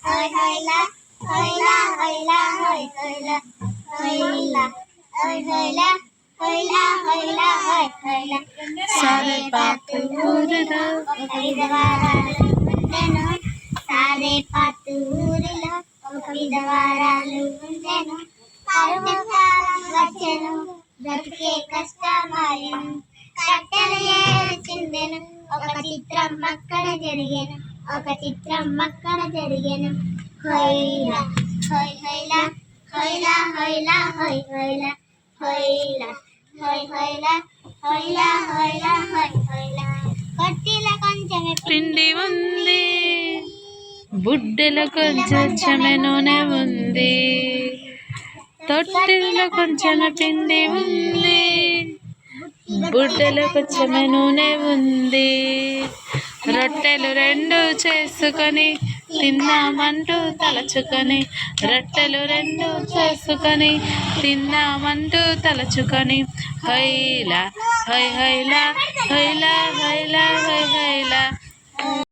high హైలా హైలా హైలా high హైలా హైలా high హైలా హైలా హైలా high హైలా సారే పాతు ఊరిలో ఒక విధవరాలు ఉండెను సారే పాతు ఊరిలో ఒక విధవరాలు ఉండెను కరుణకాలం వచ్చెను బ్రతుకే కష్టమాయెను కట్టెలు ఏరుచుండెను ఒక చిత్రం అక్కడ జరిగెను ఒక చిత్రం అక్కడ జరిగెను హైలా హై హైలా హైలా హైలా హై హైలా హైలా హై హైలా హైలా హైలా హై హైలా కట్టిల కొంచెం పిండి ఉంది బుడ్డెలో కొంచెం నూనె ఉంది తొట్టిలో కొంచెం పిండి ఉంది బుడ్డెలో కొంచెం నూనె ఉంది రొట్టెలు రెండు చేసుకొని తిందామంటూ తలచుకొని రొట్టెలు రెండు చేసుకొని తిందామంటూ తలచుకొని హైలా హై హైలా హైలా హైలా హై హైలా